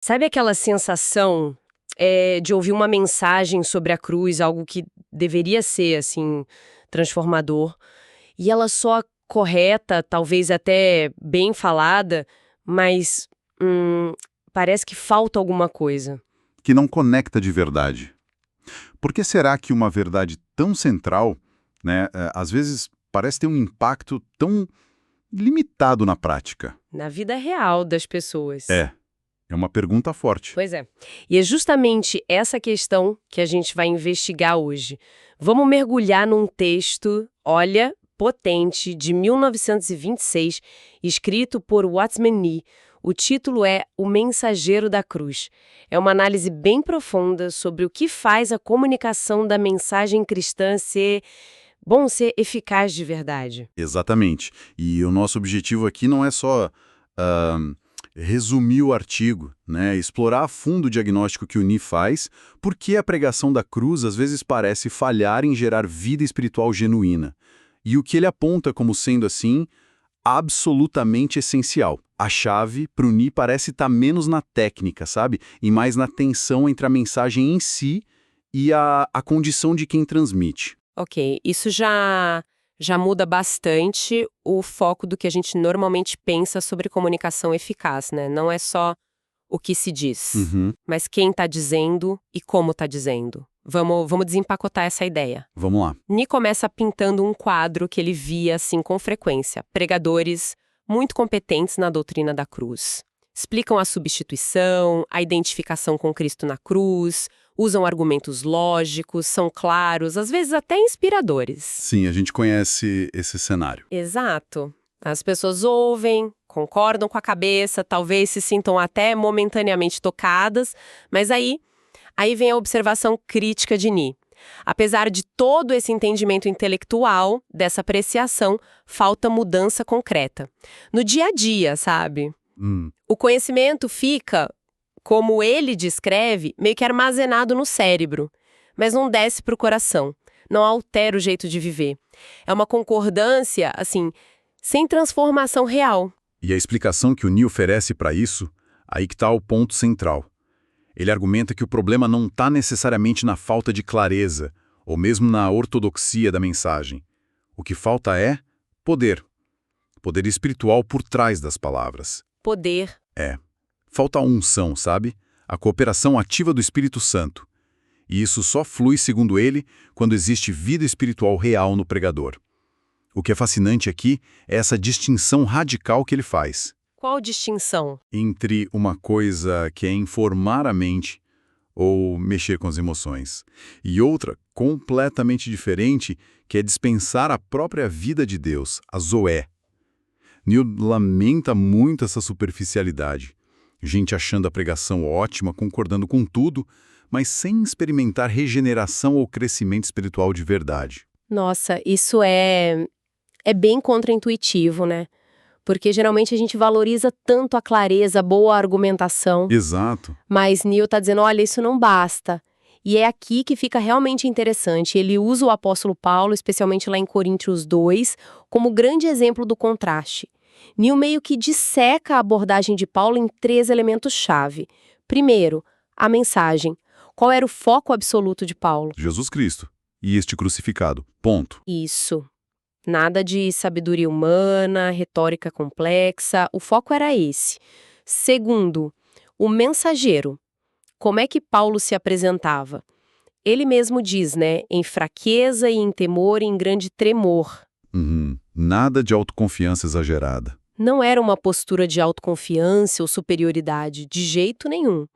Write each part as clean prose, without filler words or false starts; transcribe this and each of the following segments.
Sabe aquela sensação de ouvir uma mensagem sobre a cruz, algo que deveria ser, assim, transformador, e ela só correta, talvez até bem falada, mas parece que falta alguma coisa. Que não conecta de verdade. Por que será que uma verdade tão central, né, às vezes parece ter um impacto tão limitado na prática? Na vida real das pessoas. É uma pergunta forte. Pois é. E é justamente essa questão que a gente vai investigar hoje. Vamos mergulhar num texto, olha, potente, de 1926, escrito por Watchman Nee. O título é O Mensageiro da Cruz. É uma análise bem profunda sobre o que faz a comunicação da mensagem cristã ser eficaz de verdade. Exatamente. E o nosso objetivo aqui não é só resumir o artigo, né, explorar a fundo o diagnóstico que o Nee faz, porque a pregação da cruz às vezes parece falhar em gerar vida espiritual genuína. E o que ele aponta como sendo, assim, absolutamente essencial. A chave para o Nee parece estar menos na técnica, sabe? E mais na tensão entre a mensagem em si e a condição de quem transmite. Ok, isso já muda bastante o foco do que a gente normalmente pensa sobre comunicação eficaz, né? Não é só o que se diz, mas quem está dizendo e como está dizendo. Vamos desempacotar essa ideia. Vamos lá. Nee começa pintando um quadro que ele via, assim, com frequência. Pregadores muito competentes na doutrina da cruz. Explicam a substituição, a identificação com Cristo na cruz, usam argumentos lógicos, são claros, às vezes até inspiradores. Sim, a gente conhece esse cenário. Exato. As pessoas ouvem, concordam com a cabeça, talvez se sintam até momentaneamente tocadas, mas aí vem a observação crítica de Nee. Apesar de todo esse entendimento intelectual, dessa apreciação, falta mudança concreta. No dia a dia, sabe? O conhecimento fica, como ele descreve, meio que armazenado no cérebro, mas não desce para o coração, não altera o jeito de viver. É uma concordância, assim, sem transformação real. E a explicação que o Nee oferece para isso, aí que está o ponto central. Ele argumenta que o problema não está necessariamente na falta de clareza, ou mesmo na ortodoxia da mensagem. O que falta é poder. Poder espiritual por trás das palavras. Poder. Falta a unção, sabe? A cooperação ativa do Espírito Santo. E isso só flui, segundo ele, quando existe vida espiritual real no pregador. O que é fascinante aqui é essa distinção radical que ele faz. Qual distinção? Entre uma coisa que é informar a mente ou mexer com as emoções, e outra completamente diferente, que é dispensar a própria vida de Deus, a Zoé. Nee lamenta muito essa superficialidade. Gente achando a pregação ótima, concordando com tudo, mas sem experimentar regeneração ou crescimento espiritual de verdade. Nossa, isso é bem contraintuitivo, né? Porque geralmente a gente valoriza tanto a clareza, a boa argumentação. Exato. Mas Nee está dizendo, olha, isso não basta. E é aqui que fica realmente interessante. Ele usa o apóstolo Paulo, especialmente lá em Coríntios 2, como grande exemplo do contraste. Nee meio que disseca a abordagem de Paulo em 3 elementos-chave. Primeiro, a mensagem. Qual era o foco absoluto de Paulo? Jesus Cristo. E este crucificado. Ponto. Isso. Nada de sabedoria humana, retórica complexa, o foco era esse. Segundo, o mensageiro. Como é que Paulo se apresentava? Ele mesmo diz, né, em fraqueza e em temor e em grande tremor. Nada de autoconfiança exagerada. Não era uma postura de autoconfiança ou superioridade, de jeito nenhum.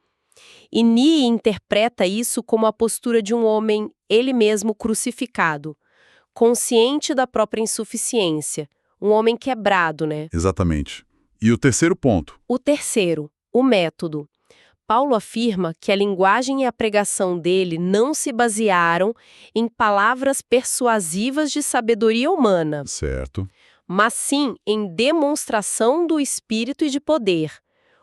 E Nee interpreta isso como a postura de um homem, ele mesmo crucificado, consciente da própria insuficiência, um homem quebrado, né? Exatamente. E o terceiro ponto? O terceiro, o método. Paulo afirma que a linguagem e a pregação dele não se basearam em palavras persuasivas de sabedoria humana, Certo. mas sim em demonstração do Espírito e de poder.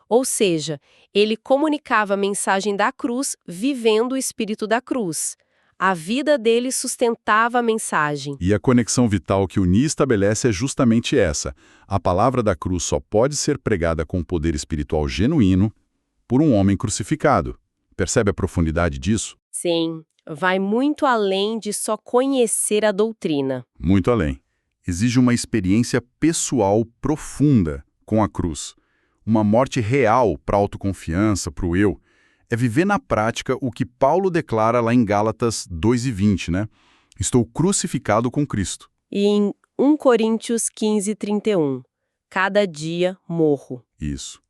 Ou seja, ele comunicava a mensagem da cruz vivendo o Espírito da cruz. A vida dele sustentava a mensagem. E a conexão vital que o Nee estabelece é justamente essa. A palavra da cruz só pode ser pregada com poder espiritual genuíno por um homem crucificado. Percebe a profundidade disso? Sim, vai muito além de só conhecer a doutrina. Muito além. Exige uma experiência pessoal profunda com a cruz. Uma morte real para a autoconfiança, para o eu. É viver na prática o que Paulo declara lá em Gálatas 2:20, né? Estou crucificado com Cristo. E em 1 Coríntios 15:31, cada dia morro. Isso.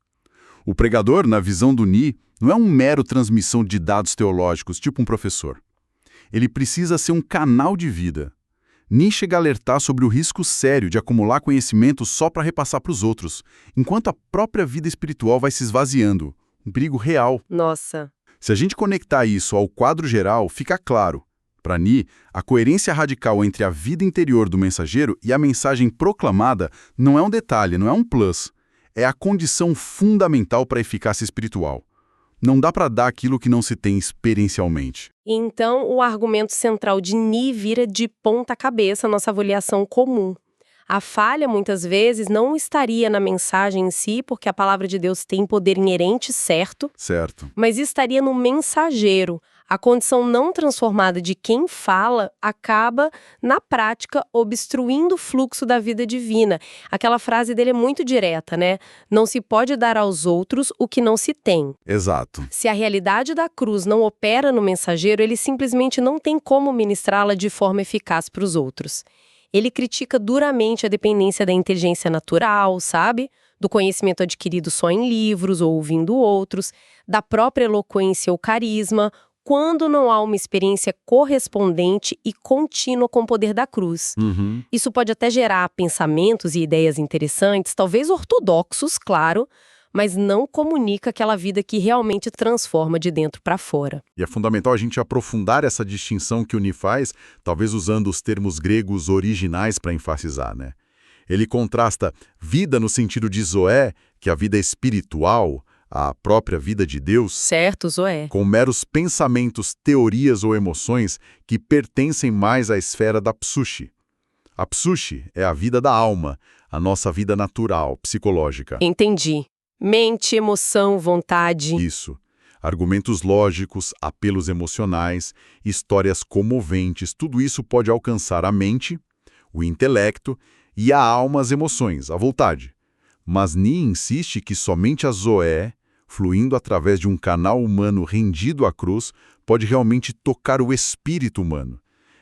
O pregador, na visão do Ni, não é um mero transmissão de dados teológicos, tipo um professor. Ele precisa ser um canal de vida. Ni chega a alertar sobre o risco sério de acumular conhecimento só para repassar para os outros, enquanto a própria vida espiritual vai se esvaziando. Um perigo real. Nossa, Se a gente conectar isso ao quadro geral, fica claro. Para Ni, a coerência radical entre a vida interior do mensageiro e a mensagem proclamada não é um detalhe, não é um plus. É a condição fundamental para a eficácia espiritual. Não dá para dar aquilo que não se tem experiencialmente. então o argumento central de Ni vira de ponta cabeça nossa avaliação comum. A falha, muitas vezes, não estaria na mensagem em si, porque a palavra de Deus tem poder inerente, certo? Certo. Mas estaria no mensageiro. A condição não transformada de quem fala acaba, na prática, obstruindo o fluxo da vida divina. Aquela frase dele é muito direta, né? Não se pode dar aos outros o que não se tem. Exato. Se a realidade da cruz não opera no mensageiro, ele simplesmente não tem como ministrá-la de forma eficaz para os outros. Ele critica duramente a dependência da inteligência natural, sabe? Do conhecimento adquirido só em livros ou ouvindo outros, da própria eloquência ou carisma, quando não há uma experiência correspondente e contínua com o poder da cruz. Isso pode até gerar pensamentos e ideias interessantes, talvez ortodoxos, claro, mas não comunica aquela vida que realmente transforma de dentro para fora. E é fundamental a gente aprofundar essa distinção que o Ni faz, talvez usando os termos gregos originais para enfatizar, né? Ele contrasta vida no sentido de zoé, que é a vida espiritual, a própria vida de Deus, Certo, Zoé? com meros pensamentos, teorias ou emoções que pertencem mais à esfera da psuche. A psuche é a vida da alma, a nossa vida natural, psicológica. Entendi. Mente, emoção, vontade. Isso. Argumentos lógicos, apelos emocionais, histórias comoventes, tudo isso pode alcançar a mente, o intelecto e a alma, as emoções, a vontade. Mas Ni insiste que somente a zoé, fluindo através de um canal humano rendido à cruz, pode realmente tocar o espírito humano.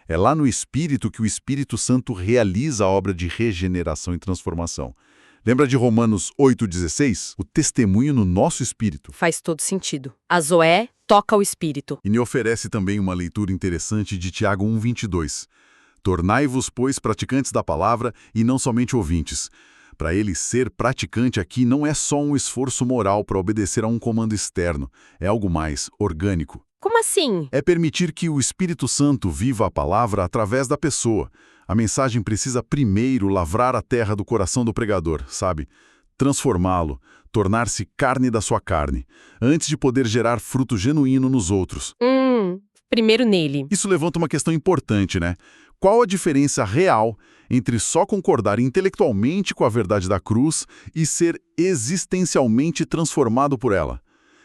É lá no espírito que o Espírito Santo realiza a obra de regeneração e transformação. Lembra de Romanos 8,16? O testemunho no nosso espírito. Faz todo sentido. A Zoé toca o espírito. E me oferece também uma leitura interessante de Tiago 1,22. Tornai-vos, pois, praticantes da palavra e não somente ouvintes. Para ele ser praticante aqui não é só um esforço moral para obedecer a um comando externo, é algo mais orgânico. Como assim? É permitir que o Espírito Santo viva a palavra através da pessoa. A mensagem precisa primeiro lavrar a terra do coração do pregador, sabe? Transformá-lo, tornar-se carne da sua carne, antes de poder gerar fruto genuíno nos outros. Primeiro nele. Isso levanta uma questão importante, né? Qual a diferença real entre só concordar intelectualmente com a verdade da cruz e ser existencialmente transformado por ela?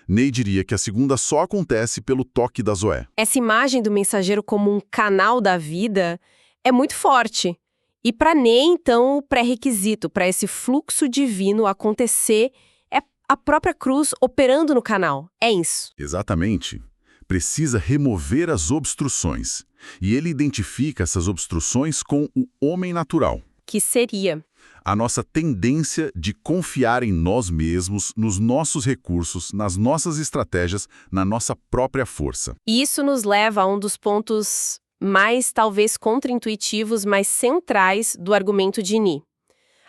Ney diria que a segunda só acontece pelo toque da Zoé. Essa imagem do mensageiro como um canal da vida é muito forte. E para Ney, então, o pré-requisito para esse fluxo divino acontecer é a própria cruz operando no canal. É isso. Exatamente. Precisa remover as obstruções. E ele identifica essas obstruções com o homem natural. Que seria? A nossa tendência de confiar em nós mesmos, nos nossos recursos, nas nossas estratégias, na nossa própria força. E isso nos leva a um dos pontos mais, talvez, contraintuitivos, mas centrais do argumento de Ni.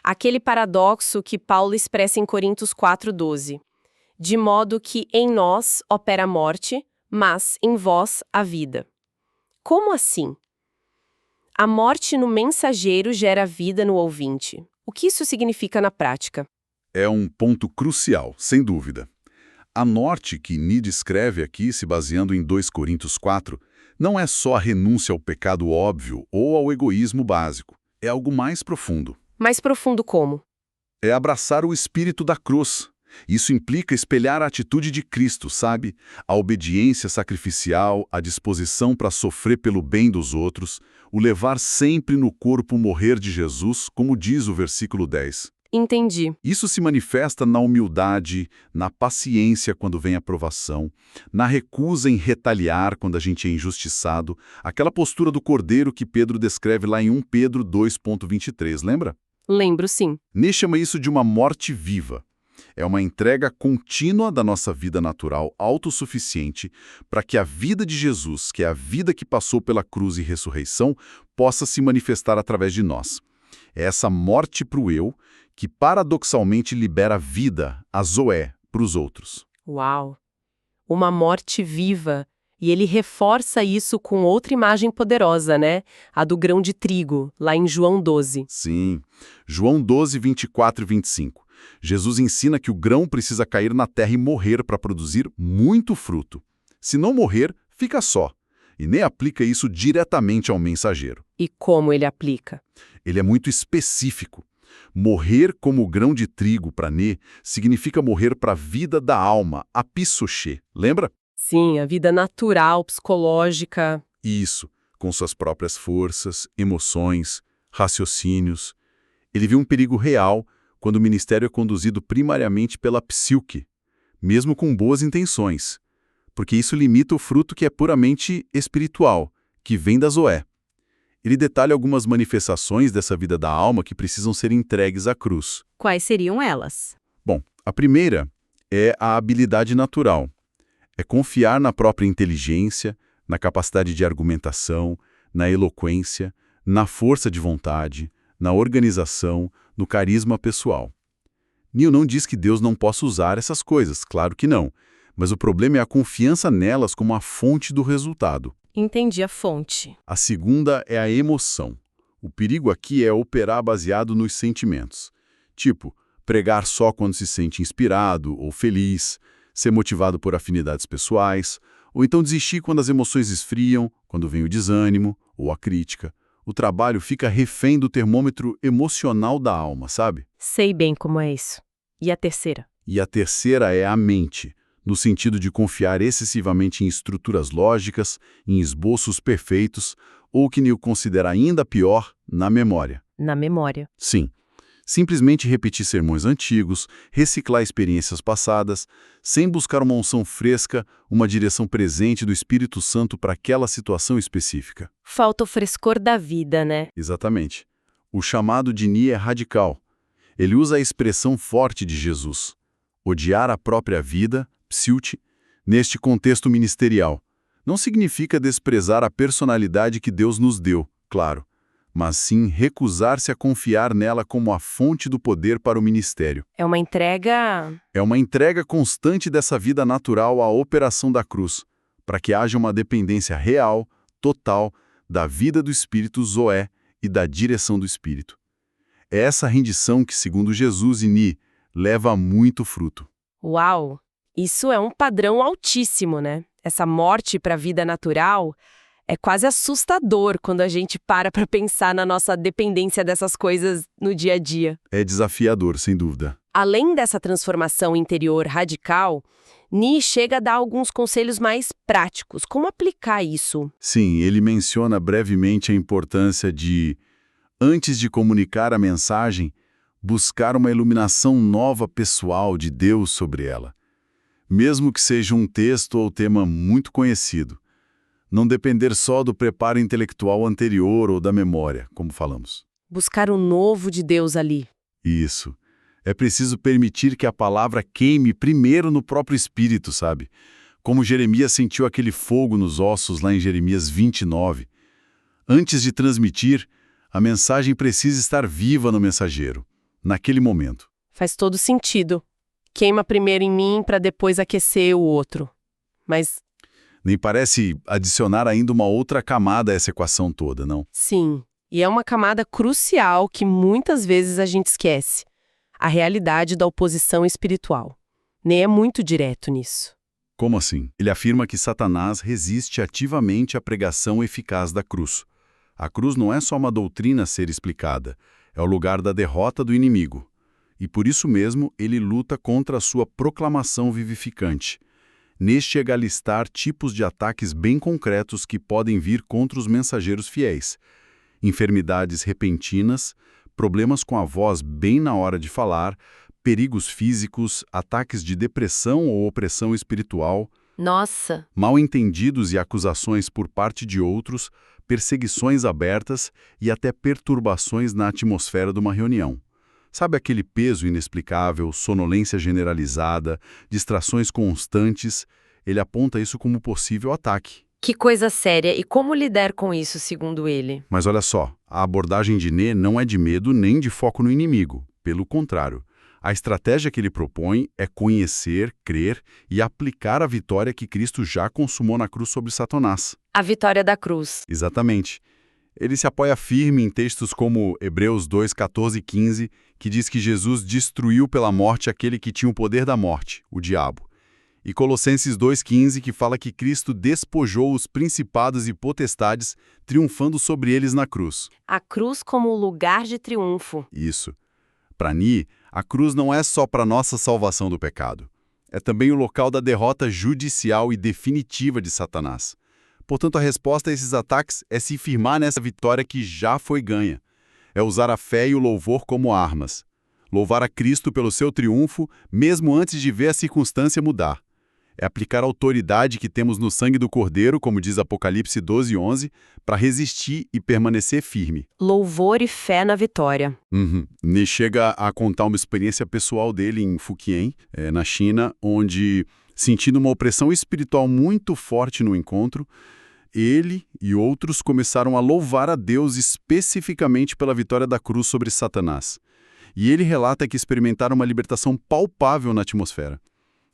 Aquele paradoxo que Paulo expressa em Coríntios 4:12. De modo que em nós opera a morte, mas em vós a vida. Como assim? A morte no mensageiro gera vida no ouvinte. O que isso significa na prática? É um ponto crucial, sem dúvida. A morte que Ni descreve aqui, se baseando em 2 Coríntios 4, não é só a renúncia ao pecado óbvio ou ao egoísmo básico. É algo mais profundo. Mais profundo como? É abraçar o espírito da cruz. Isso implica espelhar a atitude de Cristo, sabe? A obediência sacrificial, a disposição para sofrer pelo bem dos outros, o levar sempre no corpo o morrer de Jesus, como diz o versículo 10. Entendi. Isso se manifesta na humildade, na paciência quando vem a provação, na recusa em retaliar quando a gente é injustiçado, aquela postura do cordeiro que Pedro descreve lá em 1 Pedro 2,23, lembra? Lembro, sim. Ney chama isso de uma morte viva. É uma entrega contínua da nossa vida natural autossuficiente para que a vida de Jesus, que é a vida que passou pela cruz e ressurreição, possa se manifestar através de nós. É essa morte para o eu que paradoxalmente libera vida, a Zoé, para os outros. Uau! Uma morte viva. E ele reforça isso com outra imagem poderosa, né? A do grão de trigo, lá em João 12. Sim. João 12, 24 e 25. Jesus ensina que o grão precisa cair na terra e morrer para produzir muito fruto. Se não morrer, fica só. E nem aplica isso diretamente ao mensageiro. E como ele aplica? Ele é muito específico. Morrer como o grão de trigo para Né significa morrer para a vida da alma, a psoché. Lembra? Sim, a vida natural, psicológica. Isso, com suas próprias forças, emoções, raciocínios. Ele viu um perigo real quando o ministério é conduzido primariamente pela psíque, mesmo com boas intenções, porque isso limita o fruto que é puramente espiritual, que vem da Zoé. Ele detalha algumas manifestações dessa vida da alma que precisam ser entregues à cruz. Quais seriam elas? Bom, a primeira é a habilidade natural. É confiar na própria inteligência, na capacidade de argumentação, na eloquência, na força de vontade, na organização, no carisma pessoal. Neil não diz que Deus não possa usar essas coisas, claro que não, mas o problema é a confiança nelas como a fonte do resultado. Entendi a fonte. A segunda é a emoção. O perigo aqui é operar baseado nos sentimentos. Tipo, pregar só quando se sente inspirado ou feliz, ser motivado por afinidades pessoais, ou então desistir quando as emoções esfriam, quando vem o desânimo ou a crítica. O trabalho fica refém do termômetro emocional da alma, sabe? Sei bem como é isso. E a terceira? E a terceira é a mente, no sentido de confiar excessivamente em estruturas lógicas, em esboços perfeitos, ou o que Neil considera ainda pior, na memória. Na memória. Sim. Simplesmente repetir sermões antigos, reciclar experiências passadas, sem buscar uma unção fresca, uma direção presente do Espírito Santo para aquela situação específica. Falta o frescor da vida, né? Exatamente. O chamado de Neil é radical. Ele usa a expressão forte de Jesus. Odiar a própria vida, psiute, neste contexto ministerial. Não significa desprezar a personalidade que Deus nos deu, claro, mas sim recusar-se a confiar nela como a fonte do poder para o ministério. É uma entrega... É uma entrega constante dessa vida natural à operação da cruz, para que haja uma dependência real, total, da vida do Espírito Zoé e da direção do Espírito. É essa rendição que, segundo Jesus e Neil, leva a muito fruto. Uau! Isso é um padrão altíssimo, né? Essa morte para a vida natural é quase assustador quando a gente para pensar na nossa dependência dessas coisas no dia a dia. É desafiador, sem dúvida. Além dessa transformação interior radical, Neil chega a dar alguns conselhos mais práticos. Como aplicar isso? Sim, ele menciona brevemente a importância de, antes de comunicar a mensagem, buscar uma iluminação nova pessoal de Deus sobre ela. Mesmo que seja um texto ou tema muito conhecido. Não depender só do preparo intelectual anterior ou da memória, como falamos. Buscar o novo de Deus ali. Isso. É preciso permitir que a palavra queime primeiro no próprio espírito, sabe? Como Jeremias sentiu aquele fogo nos ossos lá em Jeremias 29. Antes de transmitir, a mensagem precisa estar viva no mensageiro, naquele momento. Faz todo sentido. Queima primeiro em mim para depois aquecer o outro. Mas... nem parece adicionar ainda uma outra camada a essa equação toda, não? sim, e é uma camada crucial que muitas vezes a gente esquece. A realidade da oposição espiritual. Ney é muito direto nisso. Como assim? Ele afirma que Satanás resiste ativamente à pregação eficaz da cruz. A cruz não é só uma doutrina a ser explicada, é o lugar da derrota do inimigo. e por isso mesmo ele luta contra a sua proclamação vivificante. Neste chega a listar tipos de ataques bem concretos que podem vir contra os mensageiros fiéis. Enfermidades repentinas, problemas com a voz bem na hora de falar, perigos físicos, ataques de depressão ou opressão espiritual, Nossa, mal-entendidos e acusações por parte de outros, perseguições abertas e até perturbações na atmosfera de uma reunião. Sabe aquele peso inexplicável, sonolência generalizada, distrações constantes? Ele aponta isso como possível ataque. que coisa séria. E como lidar com isso, segundo ele? Mas olha só, a abordagem de Né não é de medo nem de foco no inimigo. Pelo contrário, a estratégia que ele propõe é conhecer, crer e aplicar a vitória que Cristo já consumou na cruz sobre Satanás. A vitória da cruz. Exatamente. Ele se apoia firme em textos como Hebreus 2, 14 e 15, que diz que Jesus destruiu pela morte aquele que tinha o poder da morte, o diabo. E Colossenses 2,15, que fala que Cristo despojou os principados e potestades, triunfando sobre eles na cruz. A cruz como lugar de triunfo. Isso. Para Né, a cruz não é só para nossa salvação do pecado. É também o local da derrota judicial e definitiva de Satanás. Portanto, a resposta a esses ataques é se firmar nessa vitória que já foi ganha. É usar a fé e o louvor como armas. Louvar a Cristo pelo seu triunfo, mesmo antes de ver a circunstância mudar. É aplicar a autoridade que temos no sangue do Cordeiro, como diz Apocalipse 12:11, para resistir e permanecer firme. Louvor e fé na vitória. Né chega a contar uma experiência pessoal dele em Fukien, na China, onde, sentindo uma opressão espiritual muito forte no encontro, ele e outros começaram a louvar a Deus especificamente pela vitória da cruz sobre Satanás. E ele relata que experimentaram uma libertação palpável na atmosfera.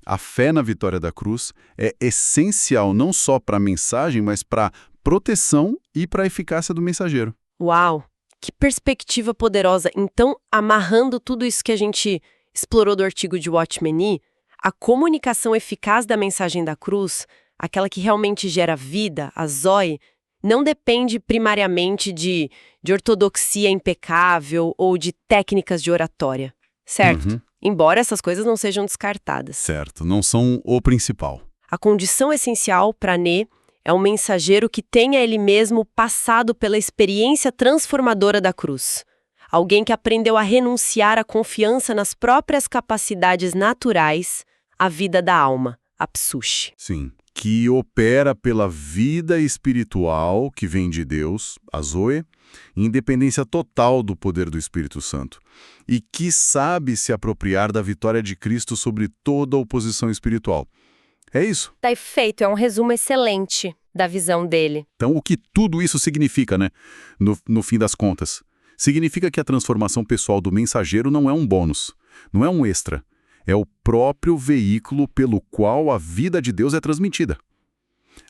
A fé na vitória da cruz é essencial não só para a mensagem, mas para a proteção e para a eficácia do mensageiro. Uau! Que perspectiva poderosa. Então, amarrando tudo isso que a gente explorou do artigo de Watchman Nee, a comunicação eficaz da mensagem da cruz, aquela que realmente gera vida, a Zoe, não depende primariamente de ortodoxia impecável ou de técnicas de oratória, certo? Embora essas coisas não sejam descartadas. Certo, não são o principal. A condição essencial para Né é um mensageiro que tenha ele mesmo passado pela experiência transformadora da cruz. Alguém que aprendeu a renunciar à confiança nas próprias capacidades naturais, a vida da alma, a psuche. Sim. Que opera pela vida espiritual que vem de Deus, a Zoe, independência total do poder do Espírito Santo, e que sabe se apropriar da vitória de Cristo sobre toda a oposição espiritual. É isso. Tá feito, é um resumo excelente da visão dele. Então, o que tudo isso significa, né? No fim das contas? Significa que a transformação pessoal do mensageiro não é um bônus, não é um extra. É o próprio veículo pelo qual a vida de Deus é transmitida.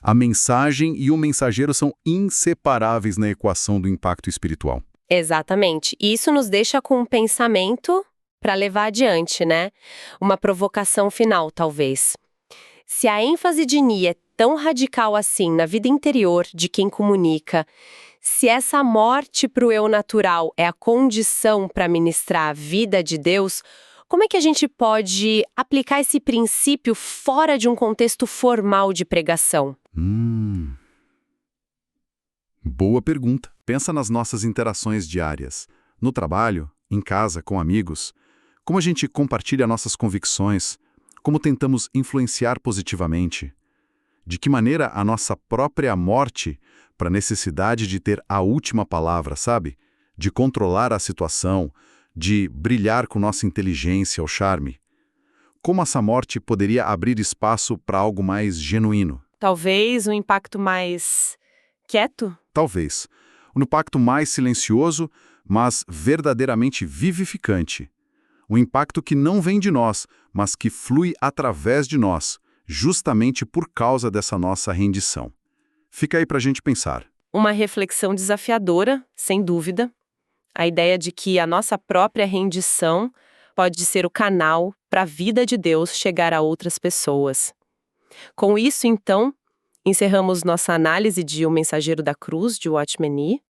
A mensagem e o mensageiro são inseparáveis na equação do impacto espiritual. Exatamente. E isso nos deixa com um pensamento para levar adiante, né? Uma provocação final, talvez. Se a ênfase de Nie é tão radical assim na vida interior de quem comunica, se essa morte para o eu natural é a condição para ministrar a vida de Deus, como é que a gente pode aplicar esse princípio fora de um contexto formal de pregação? Boa pergunta. Pensa nas nossas interações diárias. No trabalho, em casa, com amigos. Como a gente compartilha nossas convicções. Como tentamos influenciar positivamente. De que maneira a nossa própria morte, para a necessidade de ter a última palavra, sabe? De controlar a situação, de brilhar com nossa inteligência ou charme. Como essa morte poderia abrir espaço para algo mais genuíno? Talvez um impacto mais quieto? Talvez. Um impacto mais silencioso, mas verdadeiramente vivificante. Um impacto que não vem de nós, mas que flui através de nós, justamente por causa dessa nossa rendição. Fica aí para a gente pensar. Uma reflexão desafiadora, sem dúvida. A ideia de que a nossa própria rendição pode ser o canal para a vida de Deus chegar a outras pessoas. Com isso, então, encerramos nossa análise de O Mensageiro da Cruz, de Watchman Nee.